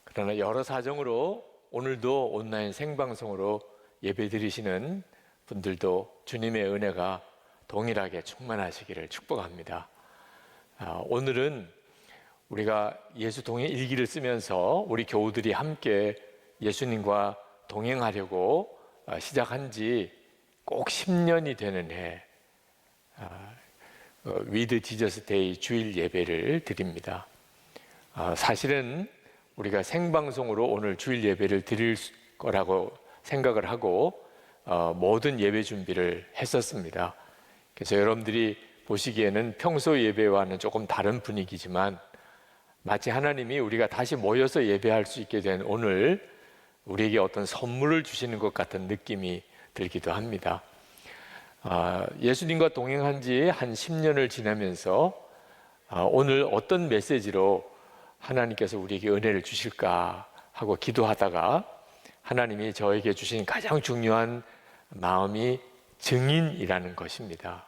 그러나 여러 사정으로 오늘도 온라인 생방송으로 예배 드리시는 분들도 주님의 은혜가 동일하게 충만하시기를 축복합니다. 오늘은 우리가 예수 동행 일기를 쓰면서 우리 교우들이 함께 예수님과 동행하려고 시작한 지 꼭 10년이 되는 해 위드 지저스 데이 주일 예배를 드립니다. 사실은 우리가 생방송으로 오늘 주일 예배를 드릴 거라고 생각을 하고 모든 예배 준비를 했었습니다. 그래서 여러분들이 보시기에는 평소 예배와는 조금 다른 분위기지만 마치 하나님이 우리가 다시 모여서 예배할 수 있게 된 오늘 우리에게 어떤 선물을 주시는 것 같은 느낌이 들기도 합니다. 예수님과 동행한 지 한 10년을 지나면서 오늘 어떤 메시지로 하나님께서 우리에게 은혜를 주실까 하고 기도하다가 하나님이 저에게 주신 가장 중요한 마음이 증인이라는 것입니다.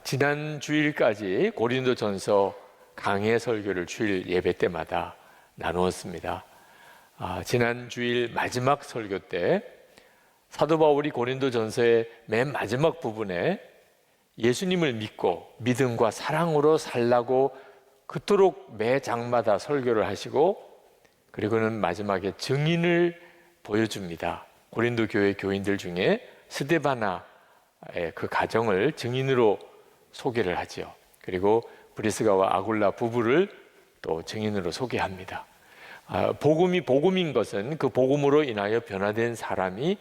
지난 주일까지 고린도전서 강해 설교를 주일 예배 때마다 나누었습니다. 지난 주일 마지막 설교 때 사도 바울이 고린도전서의 맨 마지막 부분에 예수님을 믿고 믿음과 사랑으로 살라고 그토록 매 장마다 설교를 하시고 그리고는 마지막에 증인을 보여줍니다. 고린도 교회 교인들 중에 스데바나의 그 가정을 증인으로 소개를 하지요. 그리고 브리스가와 아굴라 부부를 또 증인으로 소개합니다. 복음이 복음인 것은 그 복음으로 인하여 변화된 사람이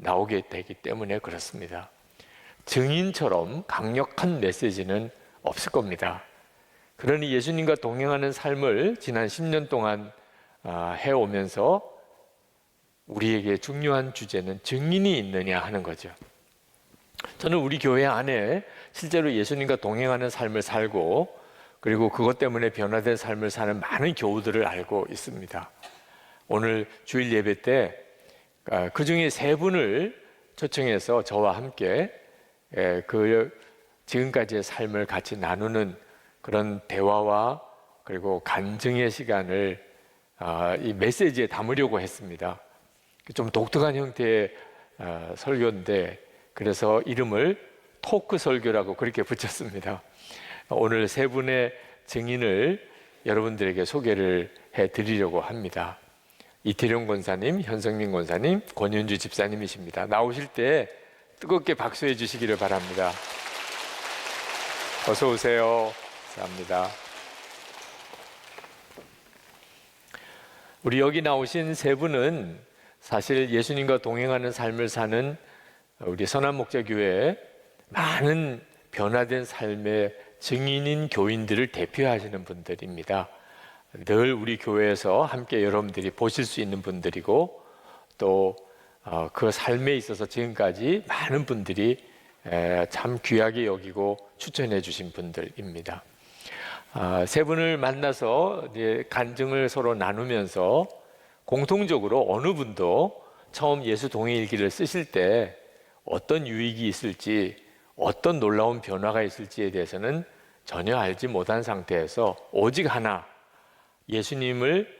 나오게 되기 때문에 그렇습니다. 증인처럼 강력한 메시지는 없을 겁니다. 그러니 예수님과 동행하는 삶을 지난 10년 동안 해오면서 우리에게 중요한 주제는 증인이 있느냐 하는 거죠. 저는 우리 교회 안에 실제로 예수님과 동행하는 삶을 살고 그리고 그것 때문에 변화된 삶을 사는 많은 교우들을 알고 있습니다. 오늘 주일 예배 때 그 중에 세 분을 초청해서 저와 함께 그 지금까지의 삶을 같이 나누는 그런 대화와 그리고 간증의 시간을 이 메시지에 담으려고 했습니다. 좀 독특한 형태의 설교인데 그래서 이름을 토크 설교라고 그렇게 붙였습니다. 오늘 세 분의 증인을 여러분들에게 소개를 해드리려고 합니다. 이태룡 권사님, 현성민 권사님, 권윤주 집사님이십니다. 나오실 때 뜨겁게 박수해 주시기를 바랍니다. 어서 오세요. 감사합니다. 우리 여기 나오신 세 분은 사실 예수님과 동행하는 삶을 사는 우리 선한목자교회에 많은 변화된 삶의 증인인 교인들을 대표하시는 분들입니다. 늘 우리 교회에서 함께 여러분들이 보실 수 있는 분들이고 또 그 삶에 있어서 지금까지 많은 분들이 참 귀하게 여기고 추천해 주신 분들입니다. 세 분을 만나서 이제 간증을 서로 나누면서 공통적으로 어느 분도 처음 예수 동행일기를 쓰실 때 어떤 유익이 있을지 어떤 놀라운 변화가 있을지에 대해서는 전혀 알지 못한 상태에서 오직 하나 예수님을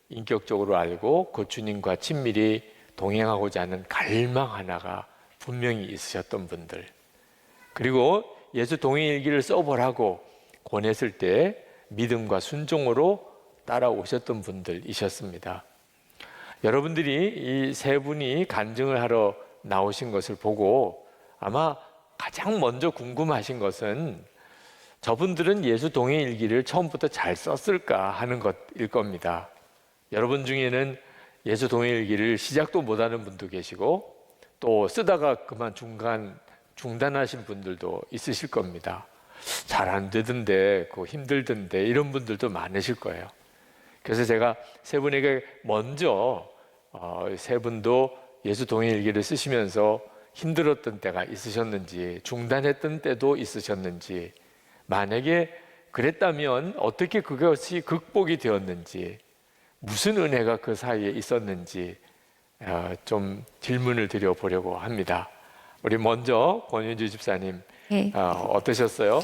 인격적으로 알고 그 주님과 친밀히 동행하고자 하는 갈망 하나가 분명히 있으셨던 분들, 그리고 예수 동행일기를 써보라고 권했을 때 믿음과 순종으로 따라오셨던 분들이셨습니다. 여러분들이 이 세 분이 간증을 하러 나오신 것을 보고 아마 가장 먼저 궁금하신 것은 저분들은 예수 동행일기를 처음부터 잘 썼을까 하는 것일 겁니다. 여러분 중에는 예수 동행일기를 시작도 못하는 분도 계시고 또 쓰다가 그만 중단하신 분들도 있으실 겁니다. 잘 안 되던데, 그거 힘들던데 이런 분들도 많으실 거예요. 그래서 제가 세 분에게 먼저 세 분도 예수 동행일기를 쓰시면서 힘들었던 때가 있으셨는지 중단했던 때도 있으셨는지 만약에 그랬다면 어떻게 그것이 극복이 되었는지 무슨 은혜가 그 사이에 있었는지 좀 질문을 드려보려고 합니다. 우리 먼저 권윤주 집사님 네. 어떠셨어요?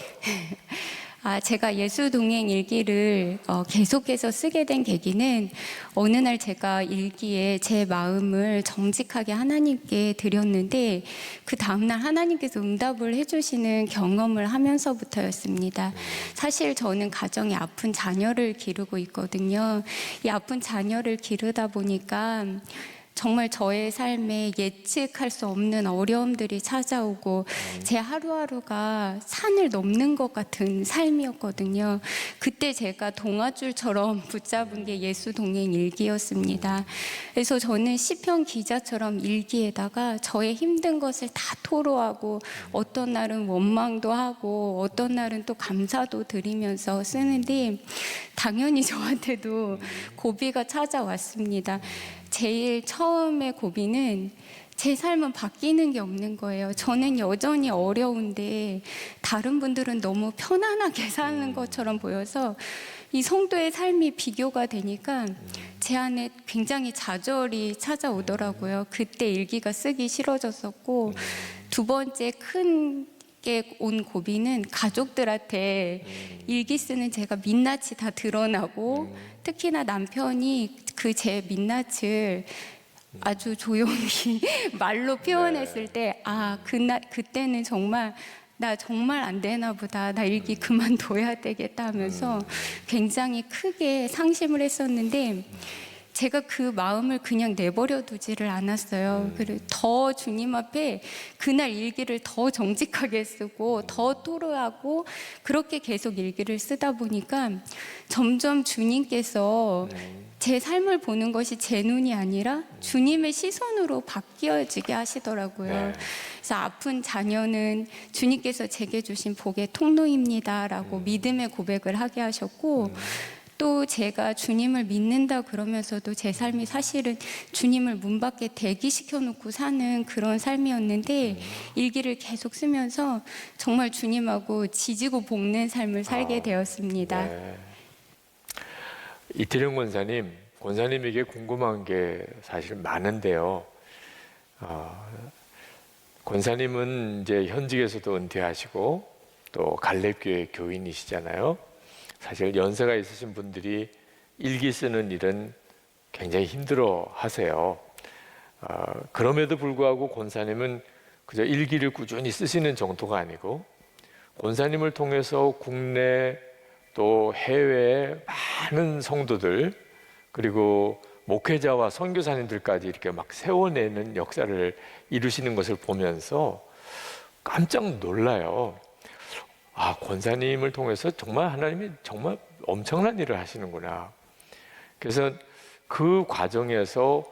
제가 예수 동행 일기를 계속해서 쓰게 된 계기는 어느 날 제가 일기에 제 마음을 정직하게 하나님께 드렸는데 그 다음날 하나님께서 응답을 해주시는 경험을 하면서부터였습니다. 사실 저는 가정에 아픈 자녀를 기르고 있거든요. 이 아픈 자녀를 기르다 보니까 정말 저의 삶에 예측할 수 없는 어려움들이 찾아오고 제 하루하루가 산을 넘는 것 같은 삶이었거든요. 그때 제가 동아줄처럼 붙잡은 게 예수 동행 일기였습니다. 그래서 저는 시편 기자처럼 일기에다가 저의 힘든 것을 다 토로하고 어떤 날은 원망도 하고 어떤 날은 또 감사도 드리면서 쓰는데 당연히 저한테도 고비가 찾아왔습니다. 제일 처음에 고비는 제 삶은 바뀌는 게 없는 거예요. 저는 여전히 어려운데 다른 분들은 너무 편안하게 사는 것처럼 보여서 이 성도의 삶이 비교가 되니까 제 안에 굉장히 좌절이 찾아오더라고요. 그때 일기가 쓰기 싫어졌었고 두 번째 큰 게 온 고비는 가족들한테 일기 쓰는 제가 민낯이 다 드러나고 특히나 남편이 그 제 민낯을 아주 조용히 말로 표현했을 때 그때는 정말 나 정말 안 되나 보다. 나 일기 그만둬야 되겠다 하면서 굉장히 크게 상심을 했었는데 제가 그 마음을 그냥 내버려 두지를 않았어요. 그리고 더 주님 앞에 그날 일기를 더 정직하게 쓰고 더 토로하고 그렇게 계속 일기를 쓰다 보니까 점점 주님께서 제 삶을 보는 것이 제 눈이 아니라 주님의 시선으로 바뀌어지게 하시더라고요. 그래서 아픈 자녀는 주님께서 제게 주신 복의 통로입니다라고 믿음의 고백을 하게 하셨고 또 제가 주님을 믿는다 그러면서도 제 삶이 사실은 주님을 문 밖에 대기시켜 놓고 사는 그런 삶이었는데 일기를 계속 쓰면서 정말 주님하고 지지고 볶는 삶을 살게 되었습니다. 네. 이태령 권사님에게 궁금한 게 사실 많은데요. 권사님은 이제 현직에서도 은퇴하시고 또 갈렙교회 교인이시잖아요. 사실 연세가 있으신 분들이 일기 쓰는 일은 굉장히 힘들어 하세요. 그럼에도 불구하고 권사님은 그저 일기를 꾸준히 쓰시는 정도가 아니고 권사님을 통해서 국내 또 해외의 많은 성도들 그리고 목회자와 선교사님들까지 이렇게 막 세워내는 역사를 이루시는 것을 보면서 깜짝 놀라요. 권사님을 통해서 정말 하나님이 정말 엄청난 일을 하시는구나. 그래서 그 과정에서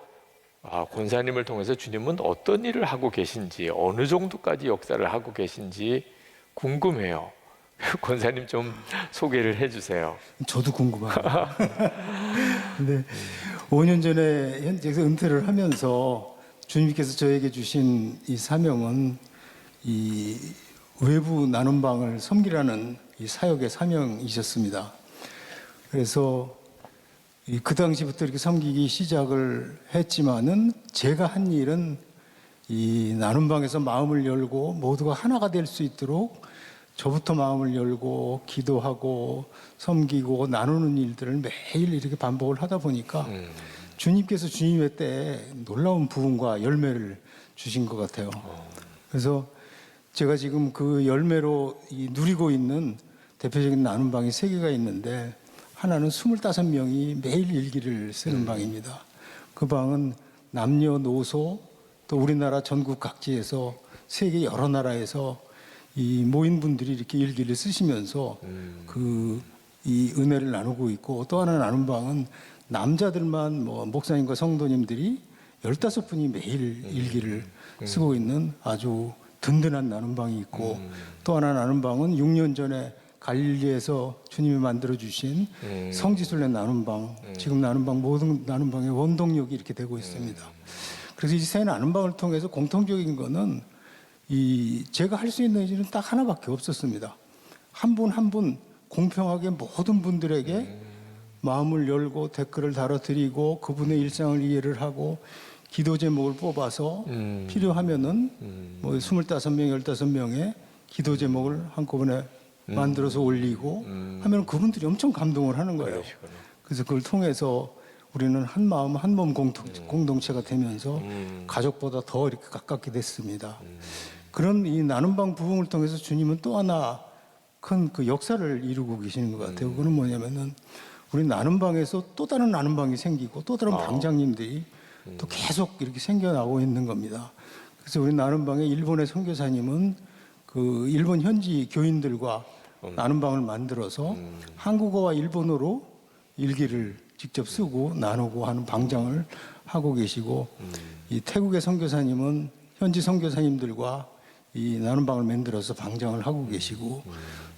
권사님을 통해서 주님은 어떤 일을 하고 계신지, 어느 정도까지 역사를 하고 계신지 궁금해요. 권사님 좀 소개를 해주세요. 저도 궁금합니다. 네, 5년 전에 현직에서 은퇴를 하면서 주님께서 저에게 주신 이 사명은 이 외부 나눔방을 섬기라는 이 사역의 사명이셨습니다. 그래서 그 당시부터 이렇게 섬기기 시작을 했지만은 제가 한 일은 이 나눔방에서 마음을 열고 모두가 하나가 될 수 있도록 저부터 마음을 열고 기도하고 섬기고 나누는 일들을 매일 이렇게 반복을 하다 보니까 주님께서 주님의 때에 놀라운 부흥과 열매를 주신 것 같아요. 그래서 제가 지금 그 열매로 누리고 있는 대표적인 나눔방이 3개가 있는데 하나는 25명이 매일 일기를 쓰는 방입니다. 그 방은 남녀노소 또 우리나라 전국 각지에서 세계 여러 나라에서 이 모인분들이 이렇게 일기를 쓰시면서 이 은혜를 나누고 있고 또 하나 나눔방은 남자들만 목사님과 성도님들이 15분이 매일 일기를 쓰고 있는 아주 든든한 나눔방이 있고 또 하나 나눔방은 6년 전에 갈릴리에서 주님이 만들어주신 성지순례 나눔방 지금 나눔방 모든 나눔방의 원동력이 이렇게 되고 있습니다. 그래서 이 세 나눔방을 통해서 공통적인 거는 제가 할 수 있는 일은 딱 하나밖에 없었습니다. 한 분 한 분 공평하게 모든 분들에게 마음을 열고 댓글을 달아드리고 그분의 일상을 이해를 하고 기도 제목을 뽑아서 필요하면은 25명, 15명의 기도 제목을 한꺼번에 만들어서 올리고 하면 그분들이 엄청 감동을 하는 거예요. 그러시구나. 그래서 그걸 통해서 우리는 한 마음 한 몸 공동체가 되면서 가족보다 더 이렇게 가깝게 됐습니다. 그런 이 나눔방 부흥을 통해서 주님은 또 하나 큰 그 역사를 이루고 계시는 것 같아요. 그건 뭐냐면은 우리 나눔방에서 또 다른 나눔방이 생기고 또 다른 방장님들이 또 계속 이렇게 생겨나고 있는 겁니다. 그래서 우리 나눔방의 일본의 선교사님은 그 일본 현지 교인들과 나눔방을 만들어서 한국어와 일본어로 일기를 직접 쓰고 나누고 하는 방장을 하고 계시고 이 태국의 선교사님은 현지 선교사님들과 이 나눔방을 만들어서 방장을 하고 계시고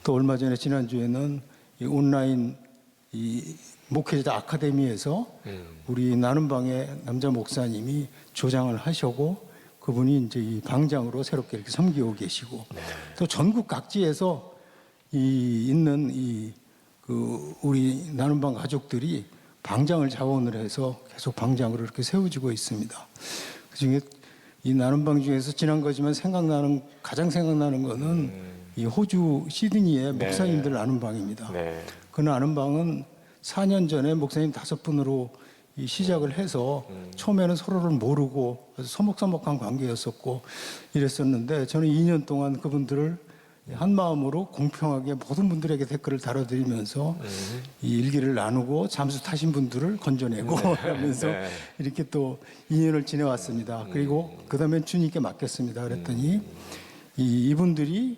또 얼마 전에 지난주에는 이 온라인 이 목회자 아카데미에서 우리 나눔방의 남자 목사님이 조장을 하시고 그분이 이제 이 방장으로 새롭게 이렇게 섬기고 계시고 또 전국 각지에서 있는 그 우리 나눔방 가족들이 방장을 자원을 해서 계속 방장으로 이렇게 세워지고 있습니다. 그중에 이 나눔방 중에서 지난 거지만 가장 생각나는 거는 이 호주 시드니의 목사님들 나눔방입니다. 그 나눔방은 4년 전에 목사님 5분으로 시작을 해서 처음에는 서로를 모르고 아주 서먹서먹한 관계였었고 이랬었는데 저는 2년 동안 그분들을 한 마음으로 공평하게 모든 분들에게 댓글을 달아드리면서 이 일기를 나누고 잠수 타신 분들을 건져내고 하면서 이렇게 또 2년을 지내왔습니다. 그리고 그 다음엔 주님께 맡겼습니다. 그랬더니 이분들이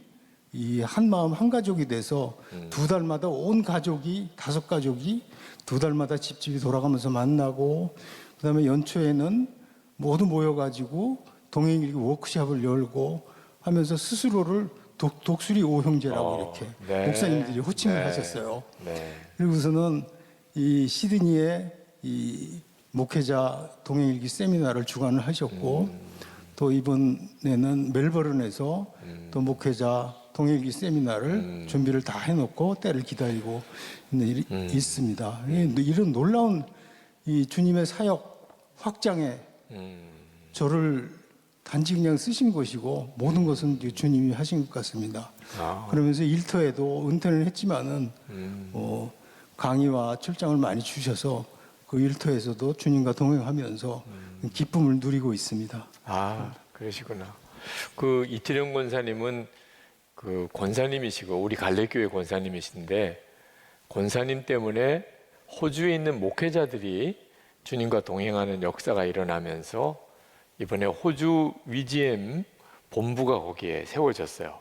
이 한 마음 한 가족이 돼서 2달마다 온 가족이 5가족이 2달마다 집집이 돌아가면서 만나고 그다음에 연초에는 모두 모여가지고 동행일기 워크숍을 열고 하면서 스스로를 독수리 오형제라고 이렇게 목사님들이 호칭을 하셨어요. 그리고서는 이 시드니에 이 목회자 동행일기 세미나를 주관을 하셨고 또 이번에는 멜버른에서 또 목회자 동행일기 세미나를 준비를 다 해놓고 때를 기다리고 있는 일이 있습니다. 이런 놀라운 이 주님의 사역 확장에 저를 단지 그냥 쓰신 것이고 모든 것은 주님이 하신 것 같습니다. 그러면서 일터에도 은퇴는 했지만은 강의와 출장을 많이 주셔서 그 일터에서도 주님과 동행하면서 기쁨을 누리고 있습니다. 아, 그러시구나. 그 이태령 권사님은 그 권사님이시고 우리 갈래교회 권사님이신데 권사님 때문에 호주에 있는 목회자들이 주님과 동행하는 역사가 일어나면서 이번에 호주 위지엠 본부가 거기에 세워졌어요.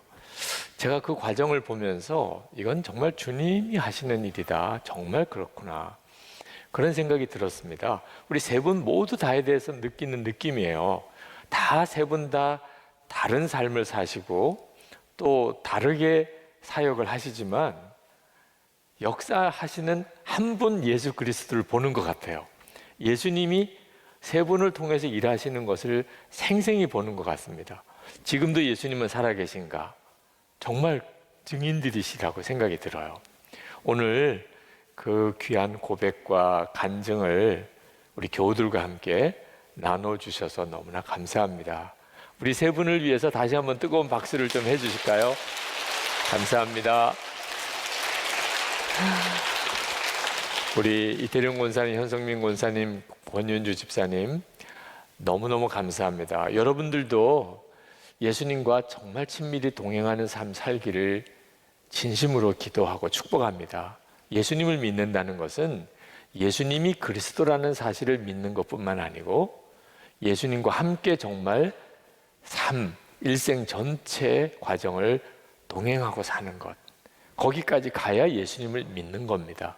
제가 그 과정을 보면서 이건 정말 주님이 하시는 일이다. 정말 그렇구나. 그런 생각이 들었습니다. 우리 세 분 모두 다에 대해서 느끼는 느낌이에요. 다 세 분 다 다른 삶을 사시고 또 다르게 사역을 하시지만 역사하시는 한 분 예수 그리스도를 보는 것 같아요. 예수님이 세 분을 통해서 일하시는 것을 생생히 보는 것 같습니다. 지금도 예수님은 살아계신가? 정말 증인들이시라고 생각이 들어요. 오늘 그 귀한 고백과 간증을 우리 교우들과 함께 나눠주셔서 너무나 감사합니다. 우리 세 분을 위해서 다시 한번 뜨거운 박수를 좀 해주실까요? 감사합니다. 우리 이태령 권사님, 현성민 권사님, 권윤주 집사님 너무너무 감사합니다. 여러분들도 예수님과 정말 친밀히 동행하는 삶 살기를 진심으로 기도하고 축복합니다. 예수님을 믿는다는 것은 예수님이 그리스도라는 사실을 믿는 것뿐만 아니고 예수님과 함께 정말 일생 전체의 과정을 동행하고 사는 것, 거기까지 가야 예수님을 믿는 겁니다.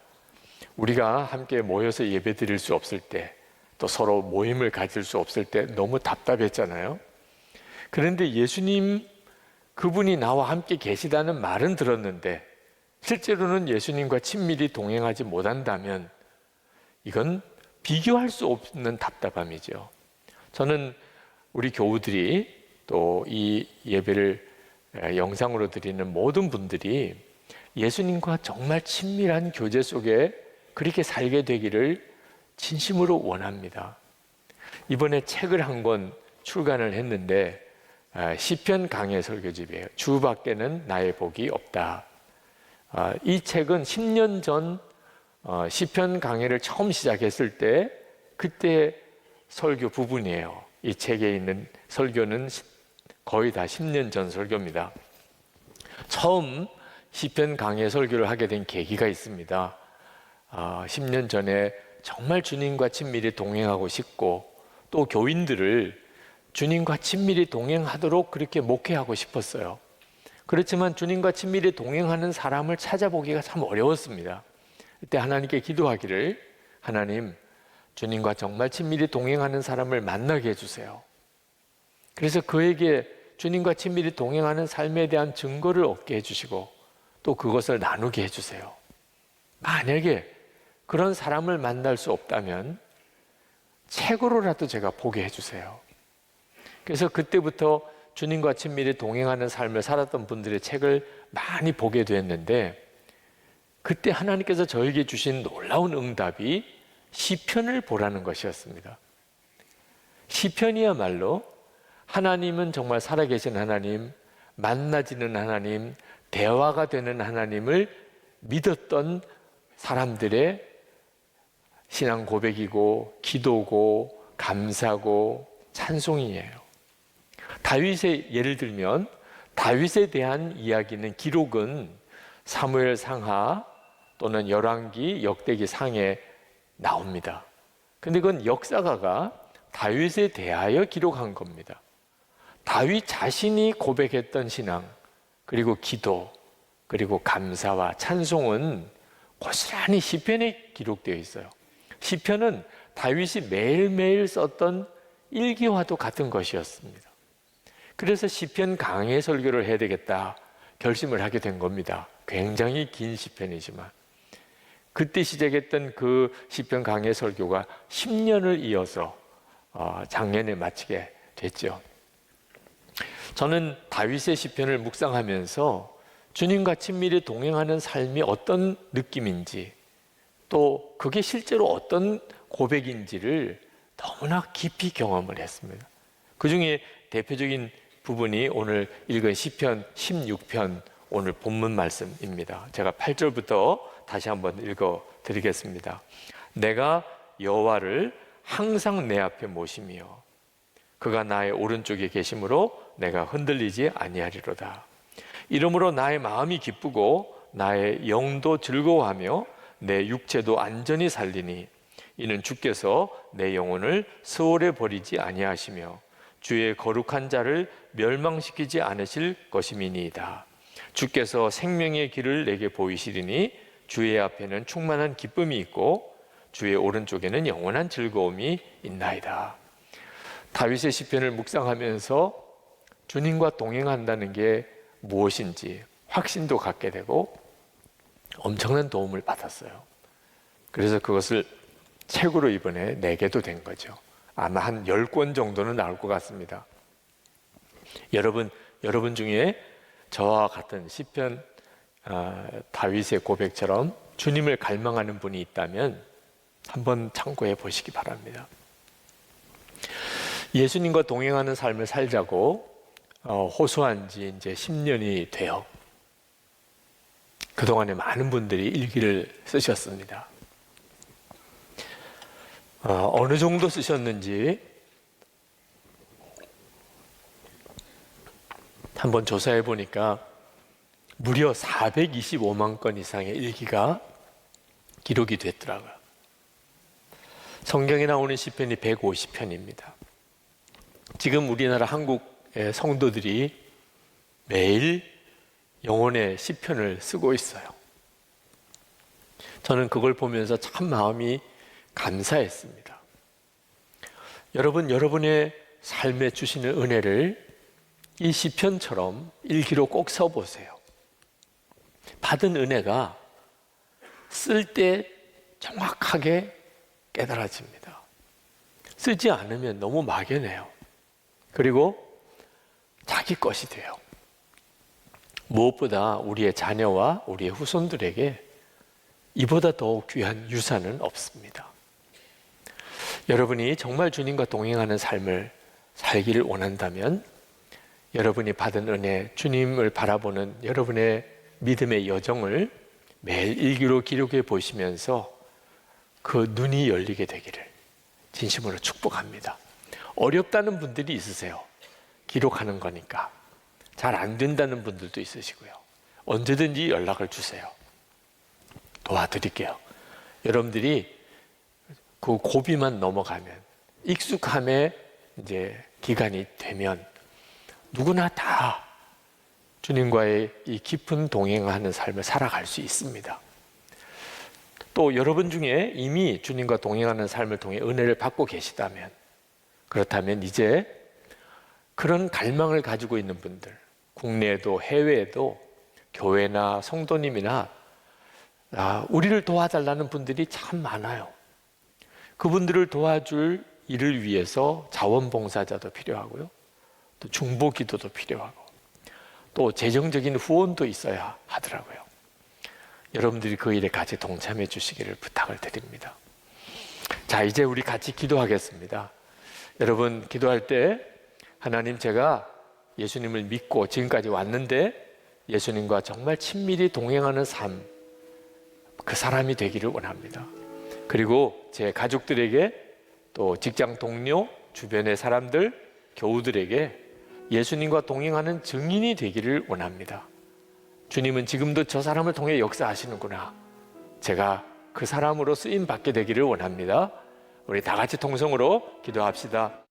우리가 함께 모여서 예배 드릴 수 없을 때, 또 서로 모임을 가질 수 없을 때 너무 답답했잖아요. 그런데 예수님 그분이 나와 함께 계시다는 말은 들었는데 실제로는 예수님과 친밀히 동행하지 못한다면 이건 비교할 수 없는 답답함이죠. 저는 우리 교우들이 또 이 예배를 영상으로 드리는 모든 분들이 예수님과 정말 친밀한 교제 속에 그렇게 살게 되기를 진심으로 원합니다. 이번에 책을 한 권 출간을 했는데 시편 강해 설교집이에요. 주밖에는 나의 복이 없다. 이 책은 10년 전 시편 강해를 처음 시작했을 때 그때 설교 부분이에요. 이 책에 있는 설교는 거의 다 10년 전 설교입니다. 처음 시편 강해 설교를 하게 된 계기가 있습니다. 10년 전에 정말 주님과 친밀히 동행하고 싶고 또 교인들을 주님과 친밀히 동행하도록 그렇게 목회하고 싶었어요. 그렇지만 주님과 친밀히 동행하는 사람을 찾아보기가 참 어려웠습니다. 그때 하나님께 기도하기를, 하나님, 주님과 정말 친밀히 동행하는 사람을 만나게 해주세요. 그래서 그에게 주님과 친밀히 동행하는 삶에 대한 증거를 얻게 해주시고 또 그것을 나누게 해주세요. 만약에 그런 사람을 만날 수 없다면 책으로라도 제가 보게 해주세요. 그래서 그때부터 주님과 친밀히 동행하는 삶을 살았던 분들의 책을 많이 보게 됐는데, 그때 하나님께서 저에게 주신 놀라운 응답이 시편을 보라는 것이었습니다. 시편이야말로 하나님은 정말 살아계신 하나님, 만나지는 하나님, 대화가 되는 하나님을 믿었던 사람들의 신앙 고백이고 기도고 감사고 찬송이에요. 다윗의 예를 들면 다윗에 대한 이야기는, 기록은 사무엘 상하 또는 열왕기, 역대기 상에 나옵니다. 근데 그건 역사가가 다윗에 대하여 기록한 겁니다. 다윗 자신이 고백했던 신앙, 그리고 기도, 그리고 감사와 찬송은 고스란히 시편에 기록되어 있어요. 시편은 다윗이 매일매일 썼던 일기와도 같은 것이었습니다. 그래서 시편 강해 설교를 해야 되겠다 결심을 하게 된 겁니다. 굉장히 긴 시편이지만 그때 시작했던 그 시편 강해 설교가 10년을 이어서 작년에 마치게 됐죠. 저는 다윗의 시편을 묵상하면서 주님과 친밀히 동행하는 삶이 어떤 느낌인지, 또 그게 실제로 어떤 고백인지를 너무나 깊이 경험을 했습니다. 그 중에 대표적인 부분이 오늘 읽은 시편 16편 오늘 본문 말씀입니다. 제가 8절부터 다시 한번 읽어 드리겠습니다. 내가 여호와를 항상 내 앞에 모시며 그가 나의 오른쪽에 계심으로 내가 흔들리지 아니하리로다. 이러므로 나의 마음이 기쁘고 나의 영도 즐거워하며 내 육체도 안전히 살리니 이는 주께서 내 영혼을 수월에 버리지 아니하시며 주의 거룩한 자를 멸망시키지 않으실 것임이니이다. 주께서 생명의 길을 내게 보이시리니 주의 앞에는 충만한 기쁨이 있고 주의 오른쪽에는 영원한 즐거움이 있나이다. 다윗의 시편을 묵상하면서 주님과 동행한다는 게 무엇인지 확신도 갖게 되고 엄청난 도움을 받았어요. 그래서 그것을 책으로 이번에 내게도 된 거죠. 아마 한 10권 정도는 나올 것 같습니다. 여러분 중에 저와 같은 시편 다윗의 고백처럼 주님을 갈망하는 분이 있다면 한번 참고해 보시기 바랍니다. 예수님과 동행하는 삶을 살자고 호소한 지 이제 10년이 돼요. 그동안에 많은 분들이 일기를 쓰셨습니다. 어느 정도 쓰셨는지 한번 조사해 보니까 무려 425만 건 이상의 일기가 기록이 됐더라고요. 성경에 나오는 시편이 150편입니다. 지금 우리나라 한국의 성도들이 매일 영혼의 시편을 쓰고 있어요. 저는 그걸 보면서 참 마음이 감사했습니다. 여러분의 삶에 주시는 은혜를 이 시편처럼 일기로 꼭 써보세요. 받은 은혜가 쓸 때 정확하게 깨달아집니다. 쓰지 않으면 너무 막연해요. 그리고 자기 것이 돼요. 무엇보다 우리의 자녀와 우리의 후손들에게 이보다 더욱 귀한 유산은 없습니다. 여러분이 정말 주님과 동행하는 삶을 살기를 원한다면 여러분이 받은 은혜, 주님을 바라보는 여러분의 믿음의 여정을 매일 일기로 기록해 보시면서 그 눈이 열리게 되기를 진심으로 축복합니다. 어렵다는 분들이 있으세요. 기록하는 거니까. 잘 안 된다는 분들도 있으시고요. 언제든지 연락을 주세요. 도와드릴게요. 여러분들이 그 고비만 넘어가면, 익숙함의 이제 기간이 되면 누구나 다 주님과의 이 깊은 동행하는 삶을 살아갈 수 있습니다. 또 여러분 중에 이미 주님과 동행하는 삶을 통해 은혜를 받고 계시다면, 그렇다면 이제 그런 갈망을 가지고 있는 분들, 국내에도 해외에도 교회나 성도님이나 우리를 도와달라는 분들이 참 많아요. 그분들을 도와줄 일을 위해서 자원봉사자도 필요하고요, 또 중보기도도 필요하고, 또 재정적인 후원도 있어야 하더라고요. 여러분들이 그 일에 같이 동참해 주시기를 부탁을 드립니다. 자, 이제 우리 같이 기도하겠습니다. 여러분, 기도할 때 하나님, 제가 예수님을 믿고 지금까지 왔는데 예수님과 정말 친밀히 동행하는 삶, 그 사람이 되기를 원합니다. 그리고 제 가족들에게, 또 직장 동료, 주변의 사람들, 교우들에게 예수님과 동행하는 증인이 되기를 원합니다. 주님은 지금도 저 사람을 통해 역사하시는구나, 제가 그 사람으로 쓰임 받게 되기를 원합니다. 우리 다 같이 통성으로 기도합시다.